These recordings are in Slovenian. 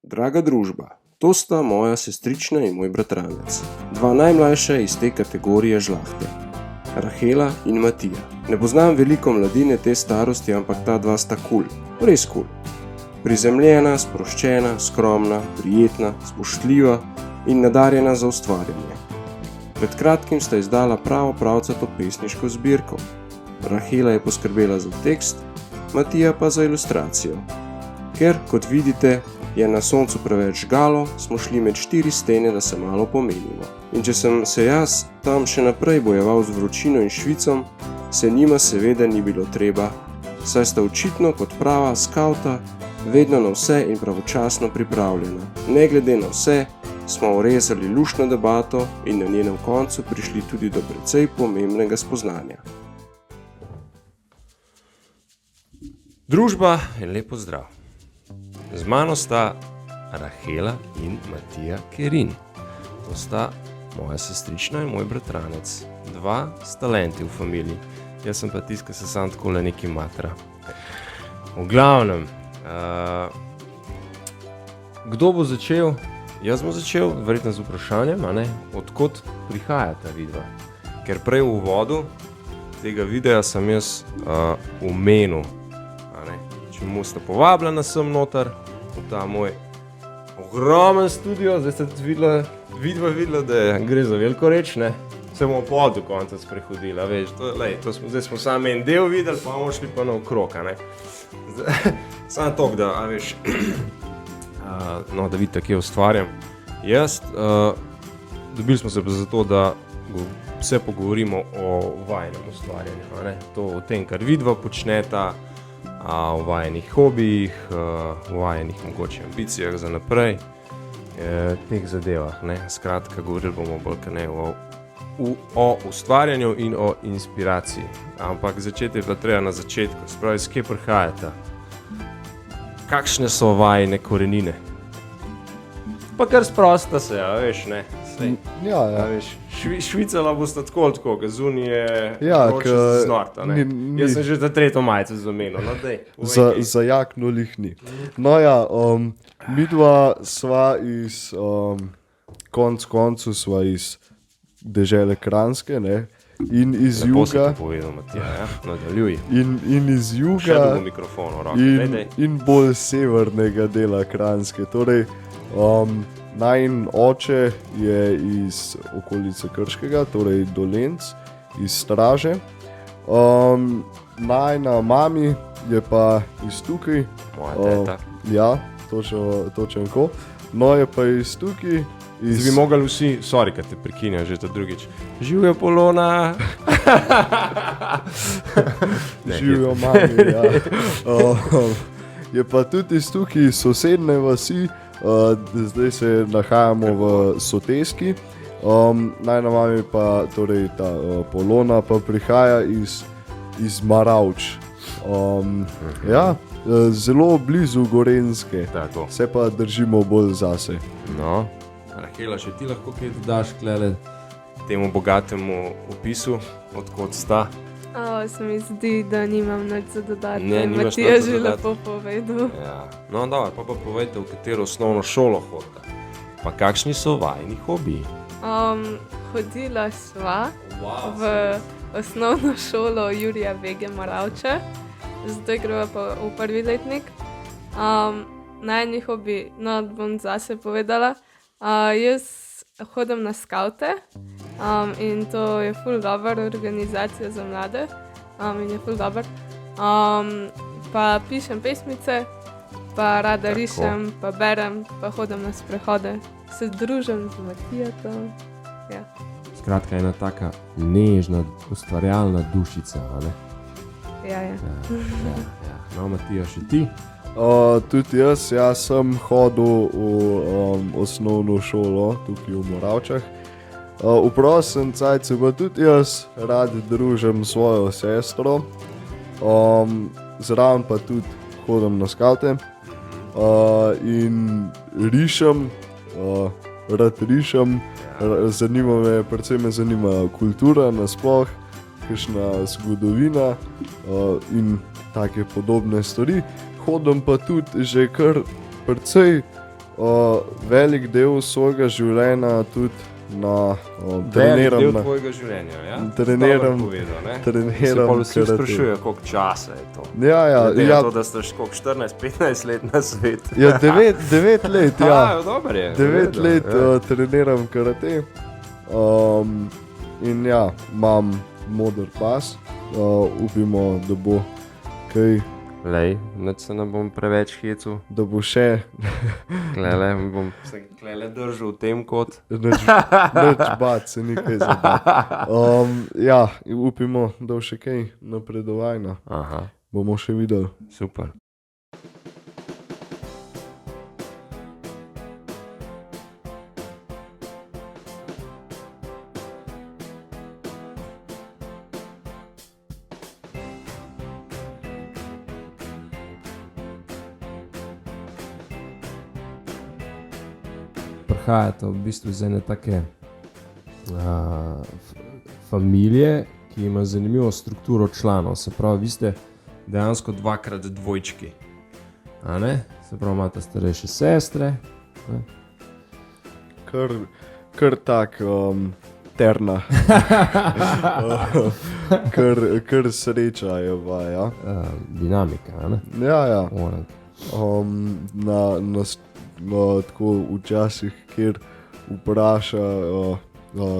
Draga družba, to sta moja sestrična in moj bratranec. Dva najmlajša iz te kategorije žlahte. Rahela in Matija. Ne poznam veliko mladine te starosti, ampak ta dva sta kul. Res kul. Prizemljena, sproščena, skromna, prijetna, spoštljiva in nadarjena za ustvarjanje. Pred kratkim sta izdala pravcato pesniško zbirko. Rahela je poskrbela za tekst, Matija pa za ilustracijo. Ker, kot vidite, je na soncu preveč žgalo, smo šli med 4 stene, da se malo pomenimo. In če sem se jaz tam še naprej bojeval z vročino in švicom, se njima seveda ni bilo treba, saj sta očitno kot prava skauta vedno na vse in pravočasno pripravljena. Ne glede na vse, smo urezali luštno debato in na njenem koncu prišli tudi do precej pomembnega spoznanja. Družba in lep pozdrav. Z mano sta Rahela in Matija Kerin. To sta moja sestrična in moj bratranec. Dva s talenti v familiji. Jaz sem pa tisti, ki se sam tako le neki matra. V glavnem, kdo bo začel? Jaz bom začel, verjetno z vprašanjem, odkot prihaja ta vidva. Ker prej v uvodu tega videa sem jaz omenil, čemu sta povabljena sem noter, v ta moj ogromen studio. Zdaj ste vidva videla, da gre za veliko reč, ne? Se bomo pol do konca sprehodila, veš, zdaj smo samo en del videli, pa bomo šli pa naokrog, samo tok, da, veš, da vidite, kje ustvarjam. Dobili smo se pa zato, da se pogovorimo o vajnem ustvarjanju, to o tem, kar vidva počneta, o vajenih hobijih, o vajenih mogoče ambicijah za naprej, teh zadevah, Skratka, govorili bomo bolj o ustvarjanju in o inspiraciji. Ampak začeti je pa treba na začetku, spravi, s kje prihajata? Kakšne so vajine korenine? Pa kar sprosta se, veš, ne? Veš, švicala bosta tako, ga zunaj je vroče znorta, Jaz sem že za 3. majico zamenil, Za jakno lih ni. Midva sva iz, koncu sva iz dežele Kranjske, in iz juga. Lepo si to povedal, Matija, nadaljuj. In iz juga. Še dobo mikrofon v roke, in bolj severnega dela Kranjske. Torej, najin oče je iz okolice Krškega, torej Dolenc, iz Straže. Najina mami je pa iz tukaj. Moja teta. Ja, točno ko. No, je pa iz tukaj. Zdaj bi mogli vsi, sorry, kad te prekinja že to drugič. Živjo Polona! Živjo mami, ja. Je pa tudi iz tukaj sosedne vasi, zdaj se nahajamo v Soteski. Najna mami pa, torej ta Polona, pa prihaja iz Maravč. Zelo blizu Gorenjske. Tako. Se pa držimo bolj zase. No, Rahela, še ti lahko kaj dodaš klele temu bogatemu opisu, odkot sta? Se mi zdi, da nimam nič za dodati. Nimaš Matija nič za že dodati. lepo povedal. Ja. No, dobro, pa povejte, v katero osnovno šolo hodite. Pa kakšni so vajini hobiji? Hodila sva v osnovno šolo Jurija Vege Moravče, zdaj greva pa v 1. letnik. Najni hobi, bom zase povedala. Jaz hodim na skavte in to je ful dobra organizacija za mlade in je ful dober. Pa pišem pesmice, pa rada rišem, pa berem, pa hodim na sprehode, se družim z Matijatom. Ja. Skratka, ena taka nežna, ustvarjalna dušica, Ja. No, Matija, še ti? Tudi jaz sem hodil v osnovno šolo tukaj v Moravčah. V prostem cajtu pa tudi jaz rad družim svojo sestro. Zraven pa tudi hodim na skavte in rišem, rad rišem. Predvsem me zanima kultura nasploh, kakšna zgodovina in take podobne stvari. Hodim pa tudi že kar precej velik del svojega življenja tudi na Velik treniram. del tvojega življenja, ja? Treniram- Dobro povedal, ne? treniram Se pa vsi karate. sprašujejo, koliko časa je to. Ja, Glede na ja, to, da ste še koliko 14-15 let na svetu. ja 9 let, ja. Dobro je. 9 v redu, let ja. treniram karate. In ja, imam moder pas. Upimo, da bo kaj, Lej, nič se ne bom preveč hecel. da bo še Klele, bom se klele držal v tem kot. nič bat, se nekaj zabat. Ja, upimo, da bo še kaj napredovanja. Aha, Bomo še videli. super. Prihajate v bistvu iz ene take familije, ki ima zanimivo strukturo članov. Se pravi, vi ste dejansko dvakrat dvojčki. A ne? Se pravi, imate starejše sestre. Kar tak terna. Kar sreča je vaja. Dinamika, a ne? Ja. Moram. Tako včasih, kjer vpraša,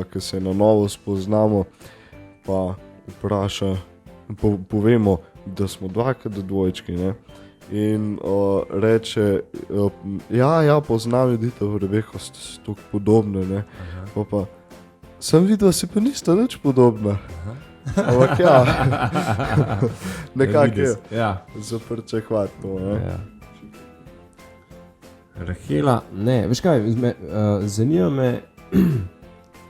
ko se na novo spoznamo, pa vpraša, povemo, da smo dvakrat dvojčki, ne? In reče, ja, poznam ljudi, v Rebeku ste tako podobne, ne? Pa sem videl, da si pa nista nič podobna. Ampak ja, nekako je Ja. zaprčekovati to, ne? Ja. Rahela, ne, veš kaj, zanima me,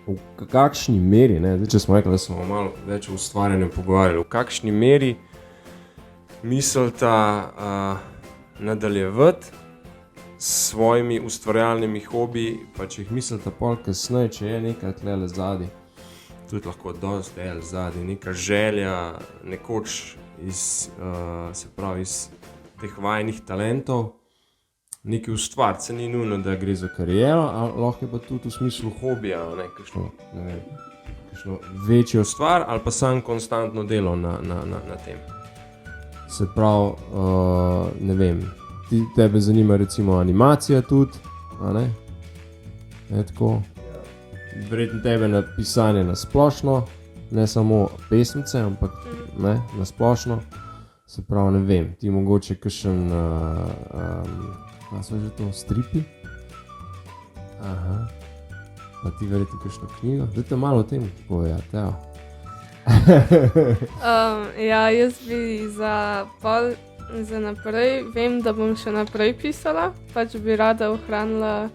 v kakšni meri, ne, zdaj, če smo rekli, da smo malo več o ustvarjanju pogovarjali, v kakšni meri mislita nadaljevati s svojimi ustvarjalnimi hobiji, pa če jih mislita pol kasneje, če je nekaj tlele zadaj, tudi lahko dosti del zadaj, neka želja, nekoč iz, se pravi, iz teh vajinih talentov, nekaj ustvariti, se ni nujno, da gre za kariero, ali lahko je pa tudi v smislu hobija, ne, kakšno, ne vem, kakšno večjo stvar, ali pa samo konstantno delo na tem. Se pravi, ne vem, tebe zanima recimo animacija tudi, a ne? Je tako? Verjetno tebe na pisanje na splošno, ne samo pesmice, ampak ne, na splošno. Se pravi, ne vem, ti mogoče kakšen, kaj so že to, stripi? Aha. Pa ti verjetno kakšno knjigo? Dajte malo o tem povedati, evo. Ja, jaz bi za naprej, vem, da bom še naprej pisala, pač bi rada ohranila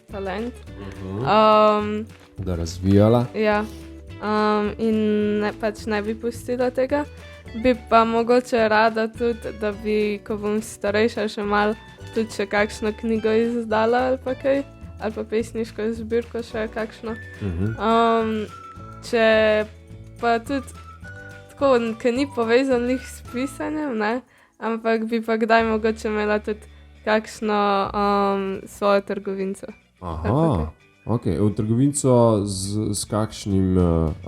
talent. Da razvijala. Ja, in pač ne bi pustila tega. Bi pa mogoče rada tudi, da bi, ko bom starejša še malo, tudi še kakšno knjigo izdala ali pa kaj, ali pa pesniško zbirko še kakšno. Če pa tudi tako, ki ni povezanih s pisanjem, ne, ampak bi pa kdaj mogoče imela tudi kakšno svojo trgovinco. Aha, ok. V trgovinco s kakšnim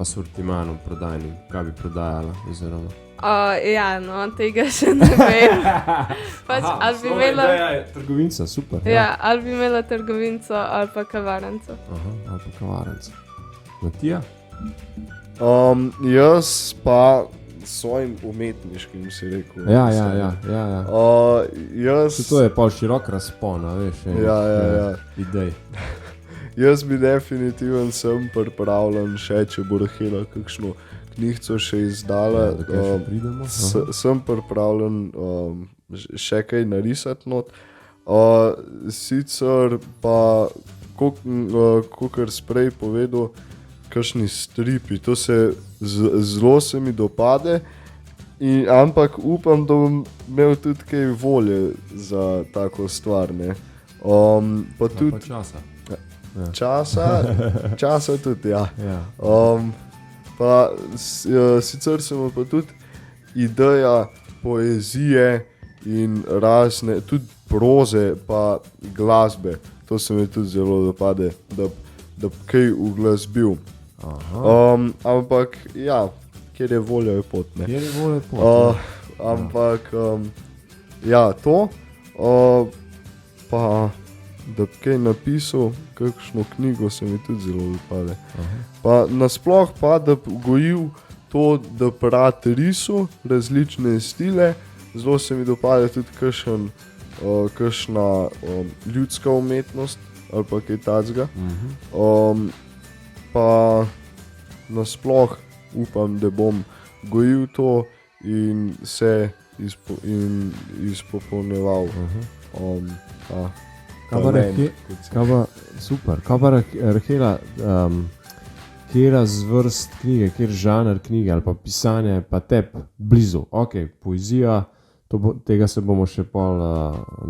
asortimanom prodajnim, kaj bi prodajala oziroma? Ja, no, tega še ne vem. Pač, ali bi imela... Trgovinca, super. Ja, ali bi imela trgovinco ali pa kavarnico. Aha, ali pa kavarnico. Matija? Jaz pa svojim umetniškim, si rekel. Ja. Jaz... To je pol širok razpon, a veš, Ja. idej. Jaz bi definitivno sem pripravljen še, če bo Rahela kakšno knjigico še izdala. Da kaj še pridemo? Sem pripravljen še kaj narisati not. Sicer pa, kakor sprej povedal, kakšni stripi, to se zelo se mi dopade, ampak upam, da bom imel tudi kaj volje za tako stvar, ne. Pa tudi časa. časa tudi, ja. Pa sicer se pa tudi ideja poezije in razne, tudi proze pa glasbe. To se mi tudi zelo dopade, da kaj uglasbil. Ampak ja, kjer je volja je pot, ne. Kjer je volja je pot, ampak ja, to. Pa da bi kaj napisal, kakšno knjigo se mi tudi zelo dopade. Pa nasploh pa, da bi gojil to, da bi rad risal različne stile. Zelo se mi dopade tudi kakšna ljudska umetnost ali pa kaj takega. Pa nasploh upam, da bom gojil to in se izpopolnjeval. Super. Kaj pa Rahela, kjera zvrst knjige, kjer žanr knjige ali pa pisanje pa tebi blizu? Ok, poezija, tega se bomo še pol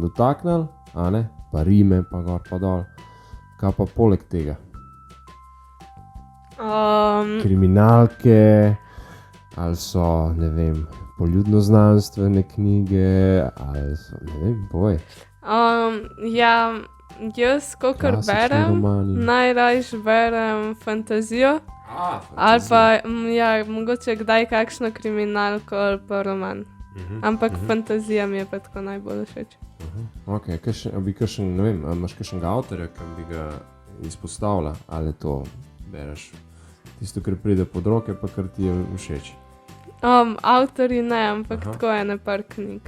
dotaknili, a ne? Pa rime, pa gor, pa dol. Kaj pa poleg tega? Kriminalke, ali so, ne vem, poljudno-znanstvene knjige, ali so, ne vem, povej. Ja, jaz, kakor berem, najrajš berem fantazijo. Ali pa, ja, mogoče kdaj kakšno kriminalko ali pa roman. Ampak fantazija mi je pa tako najbolj všeč. Ok, ne vem, imaš kakšnega avtorja, ki bi ga izpostavila, ali to bereš tisto, kar pride pod roke, pa kar ti je všeč? Avtorji ne, ampak tako ene par knjig.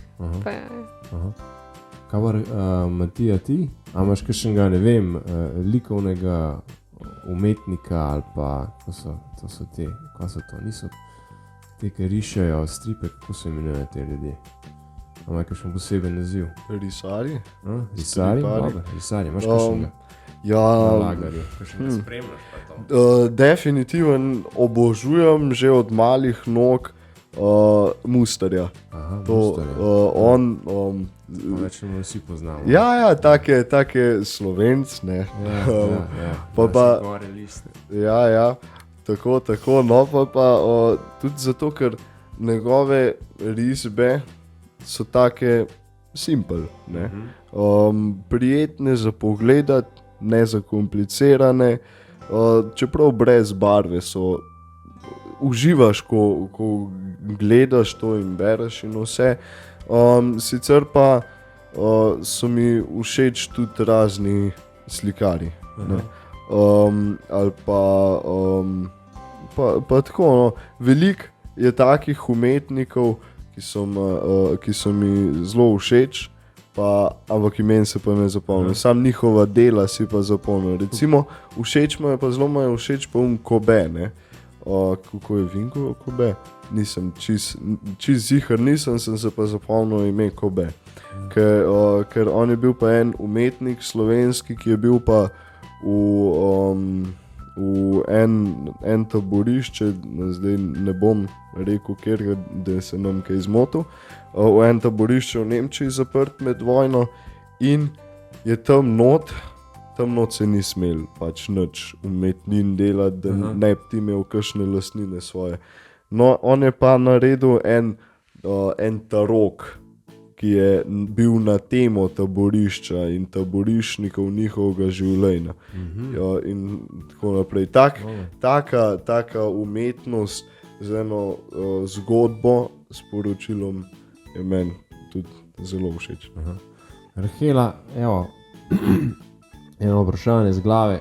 Kaj pa Matija ti? A imaš kakšnega, ne vem, likovnega umetnika ali pa, kaj so to? Niso te, ki rišejo stripe, kako se imenujejo te ljudje? A imaš kakšen poseben naziv? Risari? Risari? Dobre, risari, imaš kakšnega? Ja, nalagarje, kakšnega spremljaš pa to? Definitivno obožujem že od malih nog Mustarja. Mustarja. On Večemo vsi poznamo. Ja, take Slovenc, ne. Ja, tako, no pa tudi zato, ker njegove risbe so take simple, ne. Prijetne za pogledat, ne zakomplicirane, čeprav brez barve so. Uživaš, ko gledaš to in bereš in vse. Sicer pa so mi všeč tudi razni slikari. Ali pa tako, no. Veliko je takih umetnikov, ki so mi zelo všeč, ampak imen se pa ne zapomnim. Sam njihova dela si pa zapomnim. Recimo, zelo mi je všeč pa Kobe, ne. Kako je Vinko Kobe? Nisem čist ziher, sem se pa zapomnil ime Kobe. Ker on je bil pa en umetnik slovenski, ki je bil pa v en taborišče, zdaj ne bom rekel kjer, da se nam kaj zmotil, v en taborišče v Nemčiji zaprt med vojno in je tam not se ni smel pač nič umetnin delati, da ne bi ti imel kakšne lastnine svoje. No, on je pa naredil en tarok, ki je bil na temo taborišča in taboriščnikov njihovega življenja. In tako naprej. Taka umetnost z eno zgodbo, s poročilom je meni tudi zelo všeč. Rahela, evo, eno vprašanje z glave.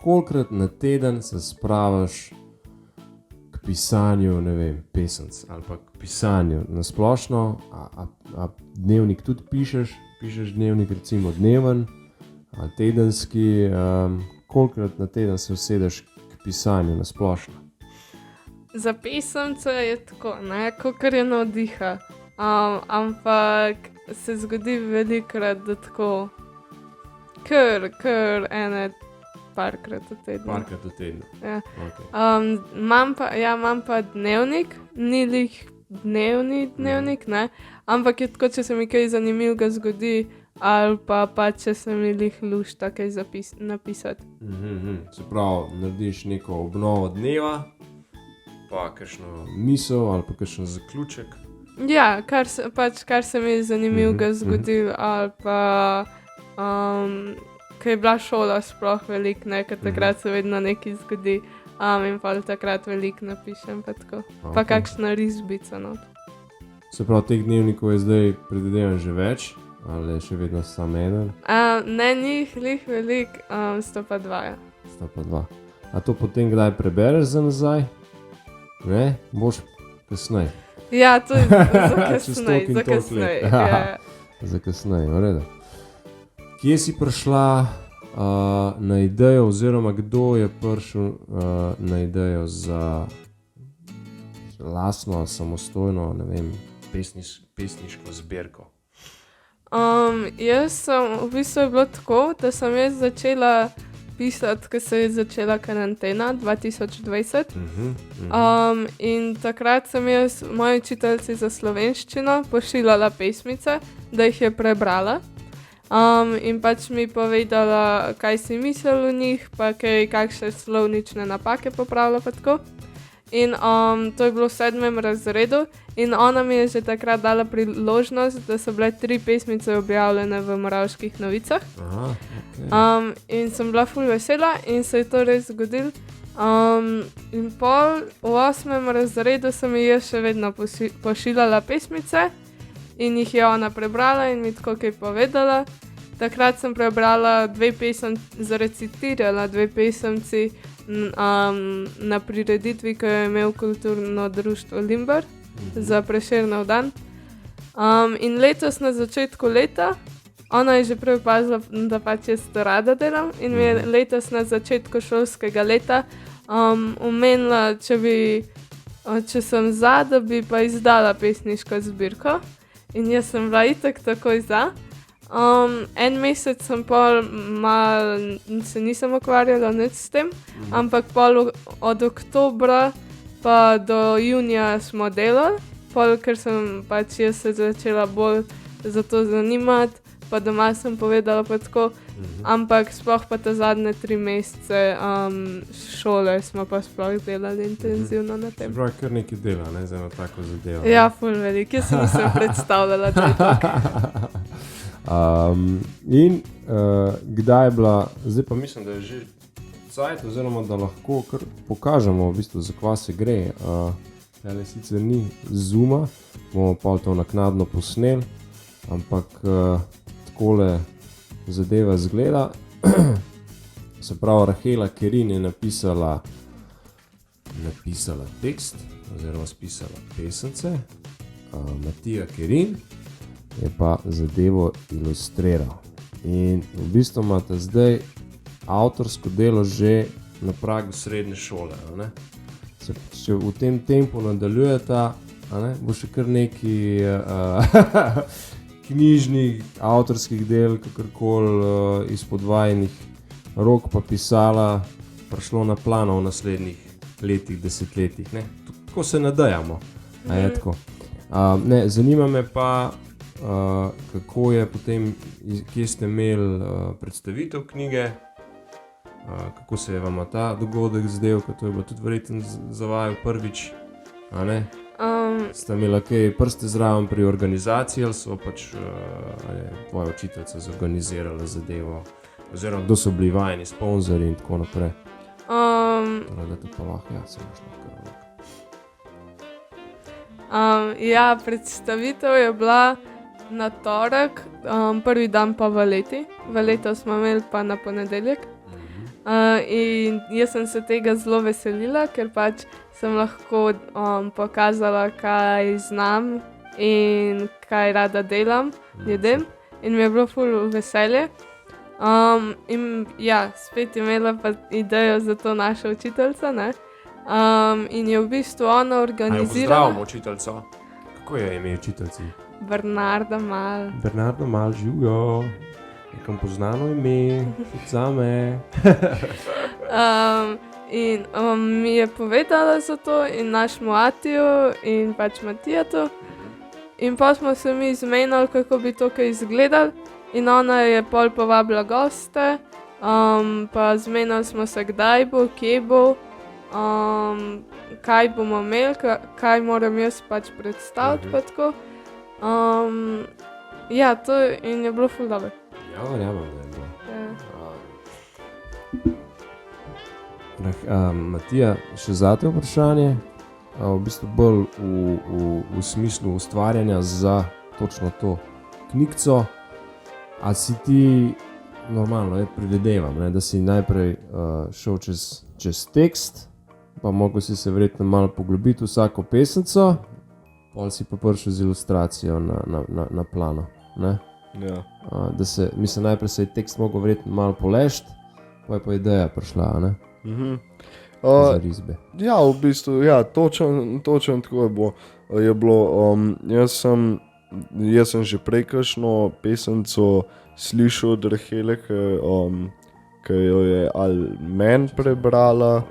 Kolikrat na teden se spravaš k pisanju, ne vem, pesenc ali pa k pisanju na splošno? A dnevnik tudi pišeš? Pišeš dnevnik recimo dneven ali tedenski? Kolikrat na teden se usedeš k pisanju na splošno? Za pesemce je tako, ne, kakor je navdiha. Ampak se zgodi velikokrat, da tako kar ene parkrat v tednu. Parkrat v tednu? Ja. Okay. Imam pa dnevnik, ni lih dnevnik, ne, ampak je tako, če se mi kaj zanimivega zgodi, ali pa če se mi lih lušta kaj napisati. Se pravi, narediš neko obnovo dneva, pa kakšno misel ali pa kakšen zaključek. Ja, kar se mi je zanimivega zgodilo, ali pa ko je bila šola sploh veliko, ne, ker takrat se vedno nekaj zgodi in pa takrat veliko napišem, pa tako. Pa Ok. kakšna risbica, no. Se pravi, teh dnevnikov je zdaj predvidevam že več, ali je še vedno samo eden, Ne, njih lih veliko, sta pa dva, ja. sta pa dva. A to potem kdaj prebereš za nazaj? Ne, boš kasneje. Ja, to je za Čez kasneje, toliko in za toliko kasneje. let. Ja. Za kasneje, v redu. Kje si prišla na idejo, oziroma kdo je prišel na idejo za lastno, samostojno, ne vem, pesniško zbirko? Jaz sem, v bistvu je bilo tako, da sem jaz začela pisati, ko se je začela karantena 2020. In takrat sem jaz moji učiteljici za slovenščino pošiljala pesmice, da jih je prebrala. In pač mi povedala, kaj si mislila o njih, pa kakšne slovnične napake popravila pa tako. In to je bilo v 7. razredu in ona mi je že takrat dala priložnost, da so bile 3 pesmice objavljene v Moravških novicah. Aha, okay. In sem bila ful vesela in se je to res zgodilo. In pol v 8. razredu sem ji jaz še vedno pošiljala pesmice in jih je ona prebrala in mi tako kaj povedala. Takrat sem prebrala 2 zarecitirala 2 pesemci na prireditvi, ko je imel kulturno društvo Limber za Prešernov dan. In letos na začetku leta, ona je že prej opazila, da pač jaz to rada delam in mi je letos na začetku šolskega leta omenila, če sem za, da bi pa izdala pesniško zbirko. In jaz sem bila itak takoj za. En mesec sem pol se nisem ukvarjala nič s tem, ampak pol od oktobra pa do junija smo delali, pol ker sem pač jaz se začela bolj za to zanimati, pa doma sem povedala pa tako, ampak sploh pa te zadnje 3 mesece šole smo pa sploh delali intenzivno na tem. Prav, kar nekaj dela, ne, za eno tako zadevo. Ja, ful veliko, jaz sem se predstavljala, da je tako. Kdaj je bila, zdaj pa mislim, da je že cajt, oziroma da lahko kar pokažemo, v bistvu, za kva se gre. Tele sicer ni Zooma, bomo pa to naknadno posneli, ampak takole zadeva zgleda. Se pravi, Rahela Kerin je napisala tekst, oziroma spisala pesence, Matija Kerin je pa zadevo ilustriral. In v bistvu imate zdaj avtorsko delo že na pragu srednje šole. Ne? Če v tem tempu nadaljujeta, bo še kar nekaj knjižnih, avtorskih del, kakorkoli izpod vajinih rok pa pisala, prišlo na plano v naslednjih letih, desetletjih. Ne? Tako se nadejamo. Zanima me pa, kako je potem, kje ste imeli predstavitev knjige, kako se je vam ta dogodek zdel, ker to je bilo tudi verjetno za vaju prvič, a ne? Ste imeli kaj prste zraven pri organizaciji ali so pač tvoja učiteljica zorganizirala zadevo, oziroma kdo so bili vajeni sponzorji in tako naprej? Da to pa lahko, ja, se boš lahko. Ja, predstavitev je bila na torek, prvi dan pa v leti. V leto smo imeli pa na ponedeljek. In jaz sem se tega zelo veselila, ker pač sem lahko pokazala, kaj znam in kaj rada delam ljudem. In mi je bilo ful veselje. In ja, spet imela pa idejo za to naša učiteljica, ne? In je v bistvu ona organizirala... Pozdravimo učiteljico. Kako je ime učiteljici? Bernarda Mal. Bernarda Mal, živijo. Nekam poznano ime, tudi zame. In mi je povedala za to in našemu Atiju in pač Matijatu. In pa smo se mi zmenili, kako bi to kaj izgledalo. In ona je pol povabila goste, pa zmenili smo se, kdaj bo, kje bo. kaj bomo imeli, kaj moram jaz pač predstaviti. Pa tako. Ja, to in je bilo ful dobro. Ja, verjamem, da je bilo. Matija, še zate vprašanje, v bistvu bolj v smislu ustvarjanja za točno to knjigico. A si ti, normalno, predvidevam, da si najprej šel čez tekst, pa mogel si se verjetno malo poglobiti vsako pesemco, pol si pa prišel z ilustracijo na plano. Ne? Ja. Mislim, najprej se je tekst mogel verjetno malo polešt, pa je pa ideja prišla, ne? Za risbe. Ja, v bistvu, ja, točno tako je bilo. Jaz sem že prej kakšno pesemco slišal od Rahele, ki jo je ali meni prebrala,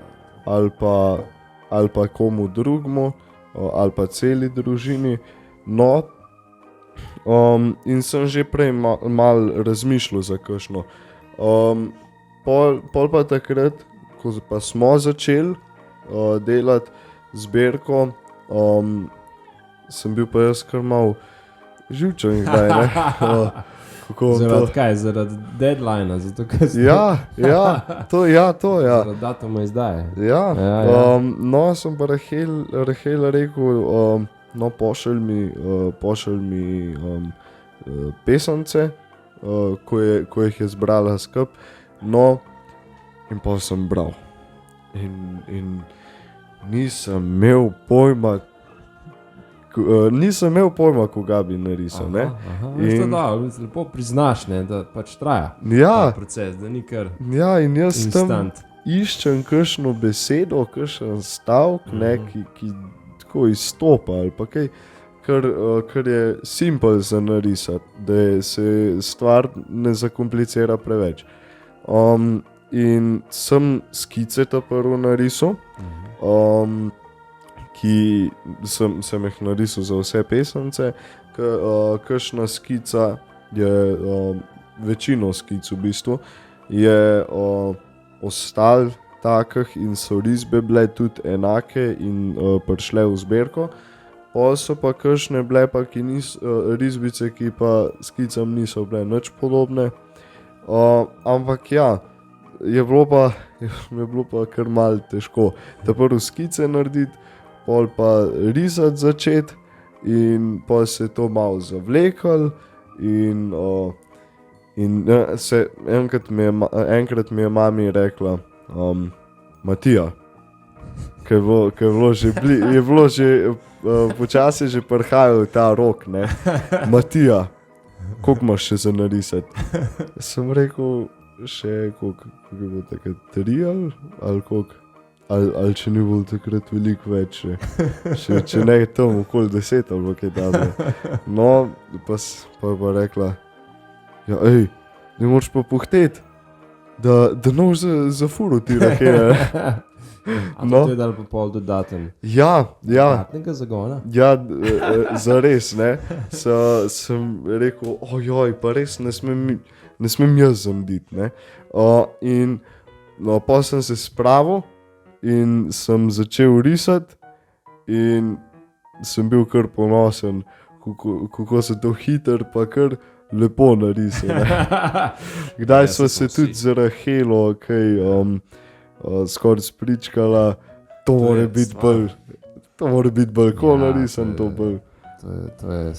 ali pa komu drugmu, ali pa celi družini. No, in sem že prej malo razmišljal za kakšno. Pol pa takrat, ko pa smo začeli delati zbirko, sem bil pa jaz kar malo živčen kdaj, ne? Zaradi kaj? Zaradi deadlinea? Zato, to. Zaradi datuma izdaje? Ja. No, sem pa Rahel rekel, no, pošelj mi pesemce, ko jih je zbrala skup. No, in pa sem bral. In nisem imel pojma, koga bi narisal, ne? Lepo priznaš, ne, da pač traja ta proces, da ni kar ja, in jaz instant. Tam iščem kakšno besedo, kakšen stavek, ne, ki tako izstopa, ali pa kaj, kar je simpel za narisati, da se stvar ne zakomplicira preveč. In sem skice ta prvo narisal, ki sem jih narisal za vse pesemce, kakšna skica je, večino skic v bistvu, je ostal takih in so risbe bile tudi enake in prišle v zbirko. Pol so pa kakšne bile pa risbice, ki pa skicam niso bile nič podobne. Ampak ja, je bilo pa kar malo težko. Ta prvo skice narediti, pol pa risati začeti in pol se je to malo zavleklo in enkrat mi je mami rekla, Matija, ker je bilo že počasi že prihajal ta rok, ne, Matija, koliko imaš še za narisati? Sem rekel, še koliko je bilo takrat 3 ali koliko? Ali če ni bilo takrat veliko več, če ne je tam okoli 10 ali kaj takega. No, pa je rekla, ja, ne moreš pa puhteti, da nož za furo ti Rahele. No. To je dal pa pol dodaten. Ja. Dodatnega zagona? Ja, zares, ne. Sem rekel, ojoj, pa res ne smem jaz zamditi, ne. In no, pa sem se spravil in sem začel risati in sem bil kar ponosen, kako se to hiter pa kar lepo narisal. Kdaj sva se tudi z Rahelo kaj skoraj spričkala, to mora biti bolj ko narisan, to bolj. To je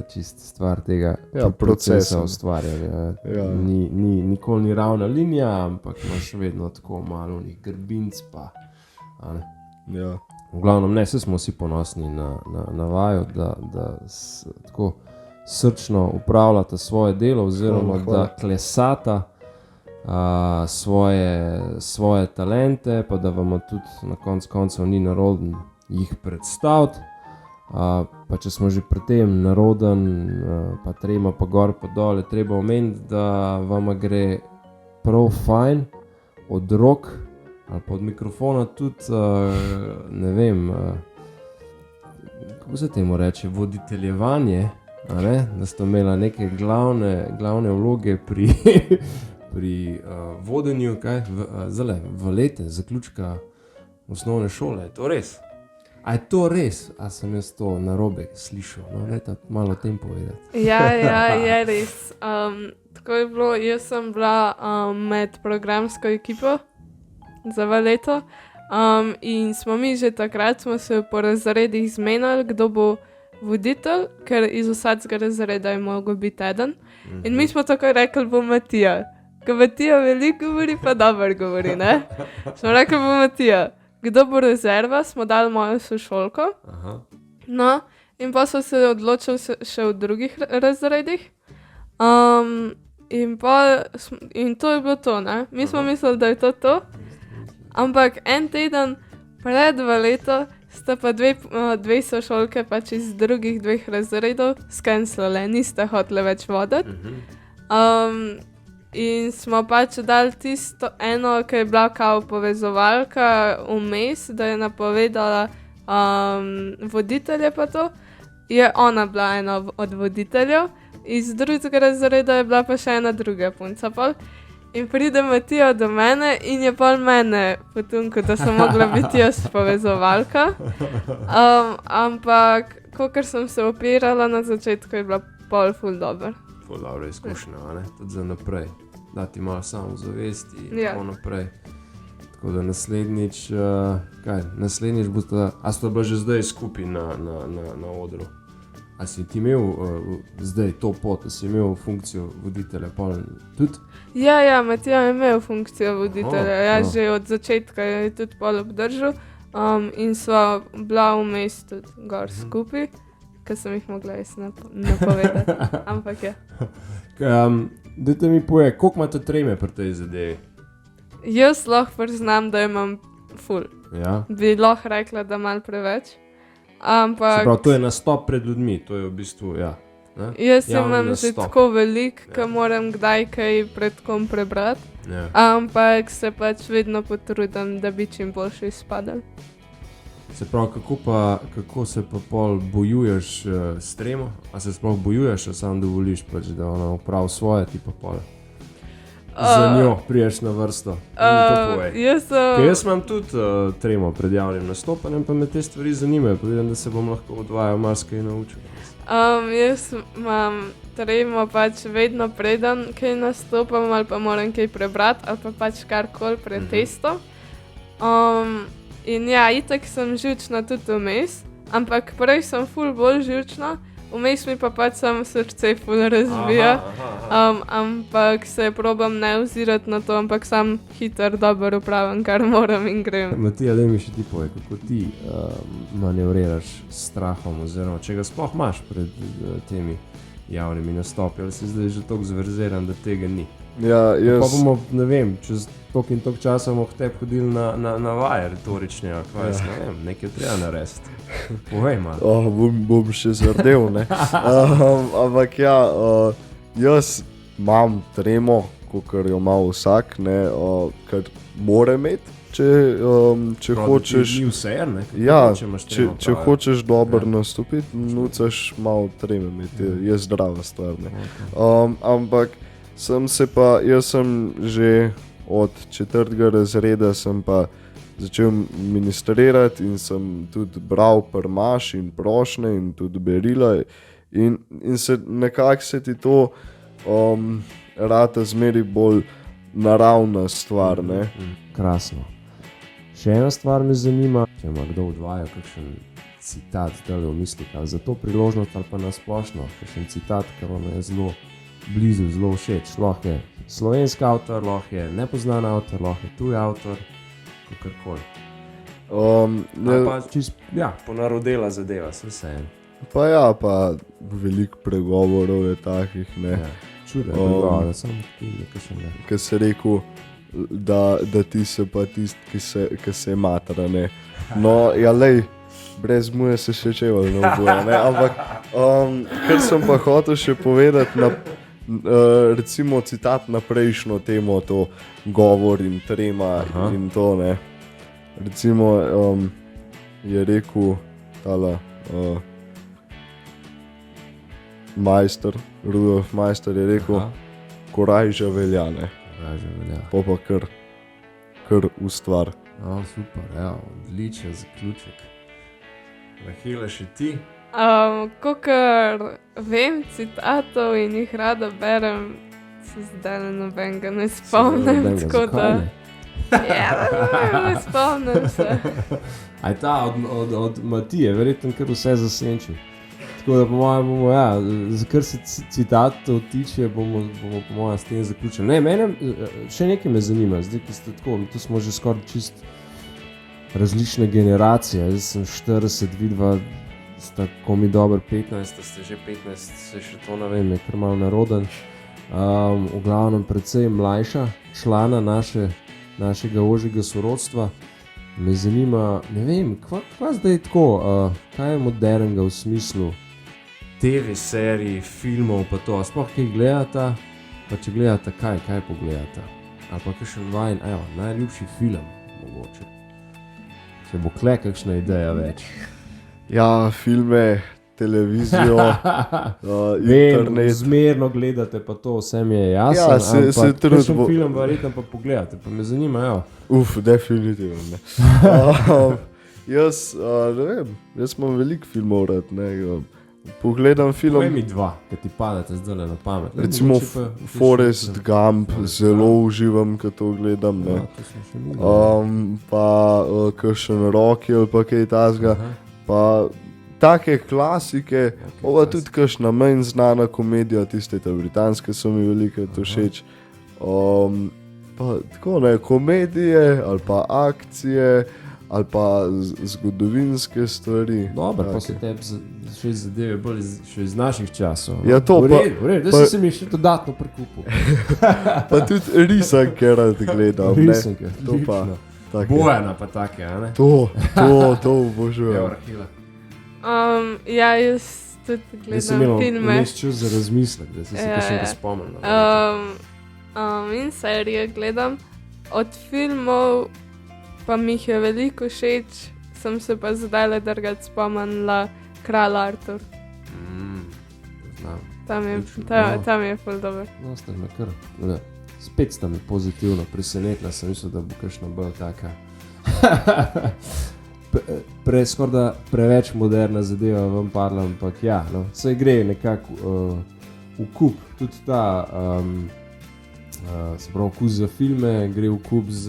čist stvar tega procesa ustvarjanja. Ja. Nikoli ni ravna linija, ampak imaš vedno tako malo njih grbinc pa. Ja. V glavnem, ne, smo vsi ponosni na vaju, da tako srčno upravljata svoje delo oziroma da klesata svoje talente, pa da vam tudi na koncu ni naroden jih predstaviti. Pa če smo že pri tem naroden, pa trema pa gor pa dol, je treba omeniti, da vam gre prav fajn od rok ali pa od mikrofona tudi, ne vem, kako se temu reče, voditeljevanje, da ste imela neke glavne vloge pri vodenju, v lete zaključka osnovne šole, je to res? A je to res? A sem jaz to narobe slišal? No, dajte malo o tem povedati. Ja, je res. Tako je bilo, jaz sem bila med programsko ekipo za valeto in smo mi že takrat smo se po razredih zmenili, kdo bo voditelj, ker iz vsakega razreda je mogel biti eden. In mi smo takoj rekli, bo Matija. Ker Matija veliko govori, pa dobro govori, ne? Smo rekli, bo Matija. Kdo bo rezerva, smo dali mojo sošolko. Aha. No, in pa so se odločili še v drugih razredih. In to je bilo to, ne? Mi smo mislili, da je to. Ampak en teden pred valeto sta pa dve sošolke pač iz drugih dveh razredov skenslale, niste hotele več voditi. In smo pač dali tisto eno, ki je bila kao povezovalka vmes, da je napovedala voditelje pa to. Je ona bila ena od voditeljev, iz drugega razreda je bila pa še ena druga punca pol. In pride Matija do mene in je pol mene potunko, da sem mogla biti jaz povezovalka. Ampak, kakor sem se opirala na začetku, je bila pol ful dober. Ful dobra izkušnja, ne? Tudi za naprej. Dati malo samozavest in tako naprej. Tako da naslednjič, naslednjič boste, a ste bila že zdaj skupaj na odru? A si ti imel zdaj to pot, a si imel funkcijo voditelja pol tudi? Ja, Matija je imel funkcijo voditelja, že od začetka je tudi pol obdržal in sva bila vmes tudi gor skupaj, ker sem jih mogla jaz napovedati, ampak je. Dajte mi poje, koliko imate treme pri tej zadevi? Jaz lahko priznam, da imam ful. Ja. Bi lahko rekla, da malo preveč. Ampak... Se pravi, to je nastop pred ljudmi, to je v bistvu, ja. Ne? Jaz imam že tako velik, ka moram kdaj kaj pred kom prebrati. Ja. Ampak se pač vedno potrudim, da bi čim boljše izpadal. Se pravi, kako se pa pol bojuješ s tremo? A se sploh bojuješ, a sam dovoliš pač, da ona opravi svoje, ti pa pol za njo priješ na vrsto? Jaz imam tudi tremo pred javnim nastopanjem, pa me te stvari zanimajo, pa vidim, da se bom lahko odvajal marsikaj naučil. Jaz imam tremo pač vedno preden kaj nastopam, ali pa moram kaj prebrati, ali pa pač karkoli pred testom. In ja, itak sem živčna tudi vmes, ampak prej sem ful bolj živčna, vmes mi pa pač samo srce ful razvija, ampak se probam ne ozirati na to, ampak sam hitro dobro upravim, kar moram in grem. Matija, daj mi še ti povej, kako ti manevriraš s strahom, oziroma če ga sploh imaš pred temi javnimi nastopi, ali si zdaj že toliko zverziran, da tega ni? Ja, Pa bomo, ne vem, čez toliko in toliko časa bomo k tebi hodili na vaje retorične, ne vem, nekaj treba narediti. Povej malo. Bom še zardel, ne. Ampak ja, jaz imam tremo, kakor jo ima vsak, ne, kar mora imeti, če hočeš... Ni vse, ne? Ja, če hočeš dobro nastopiti, nucaš malo treme imeti, je zdrava stvar, ne. Ampak jaz sem že od 4. razreda sem pa začel ministrirati in sem tudi bral prmaš in prošnje in tudi berila in se nekako se ti to rata zmeri bolj naravna stvar, ne. Krasno. Še ena stvar me zanima, če ima kdo odvajal kakšen citat zdaj v mislih, ali za to priložnost ali pa nasplošno, kakšen citat, kar vam je zelo blizu, zelo všeč. Lahko je slovenski avtor, lahko je nepoznan avtor, lahko je tuj avtor, kakorkoli. Pa čist, ponarodela zadeva, se vse en. Pa ja, pa veliko pregovorov je takih, ne. Ja, čudno pregovor, samo ti nekaj ne. Ker se rekel, da ti se pa tist, ki se matra, ne. No, ja lej, brez muje se še čeval ne oboje, ne. Ampak, kar sem pa hotel še povedati recimo citat na prejšnjo temo, to govor in trema in to, ne. Recimo je rekel tala majster, Rudolf Majster je rekel, korajža velja, ne. Pa kar ustvar. Super, ja, odličen zaključek. Rahela, še ti? Kakor vem citatov in jih rada berem, se zdaj nobenega ne spomnim. Tako da. Ja, ne spomnim se. Aj ta od Matije, verjetno kar vse zasenčil. Tako da po mojem bomo, ja, kar se citatov tiče, bomo po mojem s tem zaključili. Ne, mene še nekaj me zanima, zdaj, ki ste tako, tu smo že skoraj čist različne generacije, jaz sem 40, vidva sta komi dober 15, ste že 15, se še to ne vem, je kar malo naroden. V glavnem precej mlajša člana našega ožjega sorodstva. Me zanima, ne vem, kva zdaj tako, kaj je modernega v smislu TV serij, filmov pa to, sploh kaj gledata, pa če gledata kaj pogledata, ali pa kakšen vajen, najljubši film mogoče. Če bo kle kakšna ideja več. Ja, filme, televizijo, internet. Zmerno gledate pa to, vse mi je jasno, Ja, se ampak trud kakšen bo- film verjetno pa pogledate, pa me zanima, ja. Definitivno ne. Jaz, ne vem, jaz imam veliko filmov rad, ne. Pogledam Povej film, mi dva, ki ti padete zdaj na pamet. recimo Forrest Gump, zelo uživam, ko to gledam, ne. Ja, to smo še mi. Pa kakšen Rocky ali pa kaj takega, pa take klasike, pa tudi kakšna manj znana komedija, tiste te britanske so mi veliko všeč. Pa tako ne, komedije ali pa akcije ali pa zgodovinske stvari. Dobro, pa take. se tebi še zadeve bolj še iz naših časov. Ja, to v pa- redu, da pa- si se mi še dodatno prekupil. Pa tudi risanke rad gledam, ne. Risanke, To pa, odlično. take. Bojana pa take, a ne? To Evo, obožujem. Rahela. Ja, jaz tudi Jaz sem gledam imel filme. vmes čas za razmislek, da si se Ja, kakšnega ja. spomnil. In serije gledam. Od filmov pa mi jih je veliko všeč, sem se pa zdaj le drgat spomnila Kralj Artur. Znam. Tam je ful dober. No, ste me kar, ne, spet sta me pozitivno presenetila, sem mislil, da bo kakšna bolj taka skorda preveč moderna zadeva vam parla, ampak ja, no, se gre nekako v kup, tudi ta se pravi vkus za filme, gre v kup z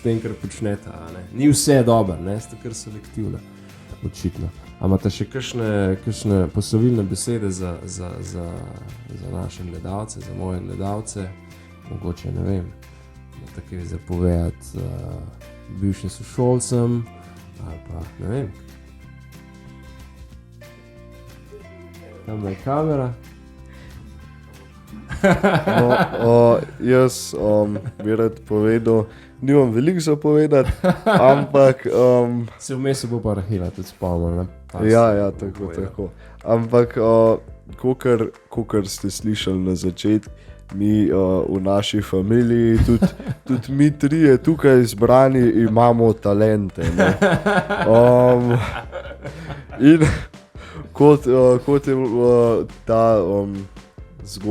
tem, kar počneta, a ne. Ni vse dobro, ne, ste kar selektivna, očitno. A imate še kakšne poslovilne besede za naše gledalce, za moje gledalce? Mogoče, ne vem, imate kaj zapovedati bivšim sošolcem, ali pa, ne vem. Tam je kamera. No, jaz bi rad povedal, nimam veliko za povedati, ampak Se vmes bo pa Rahela tudi spomnila. ja, tako. Ampak, kakor ste slišali na začetku, mi v naši familiji, tudi mi trije tukaj zbrani imamo talente, ne. In kot je ta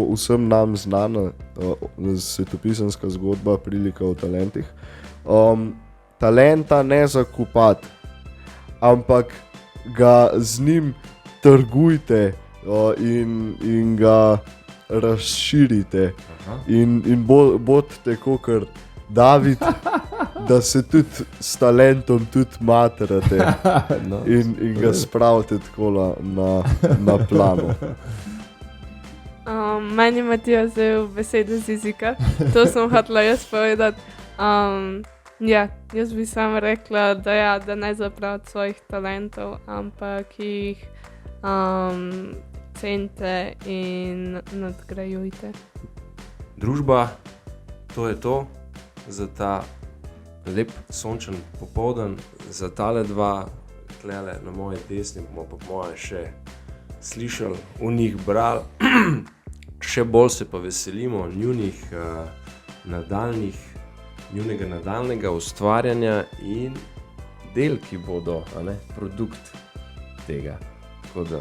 vsem nam znana svetopisanska zgodba Prilika o talentih, talenta ne zakopati, ampak ga z njim trgujte in ga razširite. In bodite kakor David, da se tudi s talentom tudi materate No, in ga spravite tako na plano. Meni je Matija vzel besede z jezika, to sem hotela jaz povedati. Ja, jaz bi sama rekla, da ne zapravite svojih talentov, ampak jih cenite in nadgrajujte. Družba, to je to za ta lep sončen popoldan, za tale dva, tlele na moji desni, bomo pa po moje še slišali, v njih brali, še bolj se pa veselimo njunega nadaljnega ustvarjanja in del, ki bodo, a ne, produkt tega. Tako da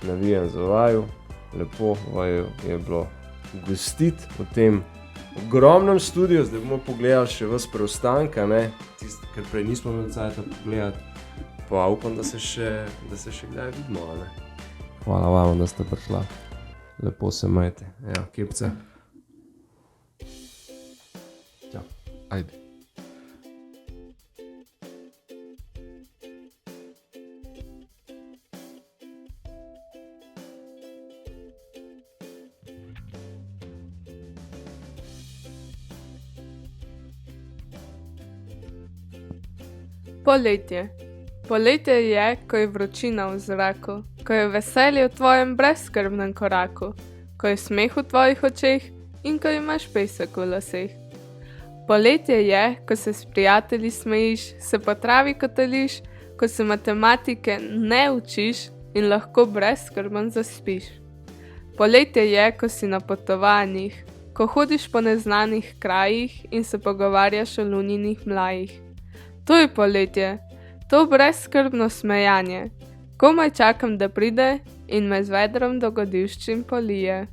navijam za vaju, lepo vaju je bilo gostiti v tem ogromnem studiu, zdaj bomo pogledali še vas preostanka, ker prej nismo imeli cajta pogledati, pa upam, da se še kdaj vidimo. Hvala vam, da ste prišla. Lepo se majte. Ja, kepce. Ja. Ajde. Poletje. Poletje je, ko je vročina v zraku, ko je veselje v tvojem brezskrbnem koraku, ko je smeh v tvojih očeh in ko imaš pesek v laseh. Poletje je, ko se s prijatelji smejiš, se po travi kotališ, ko se matematike ne učiš in lahko brezskrben zaspiš. Poletje je, ko si na potovanjih, ko hodiš po neznanih krajih in se pogovarjaš o luninih mlajih. To je poletje, to brezskrbno smejanje. Komaj čakam, da pride in me z vedrom dogodivščin polije.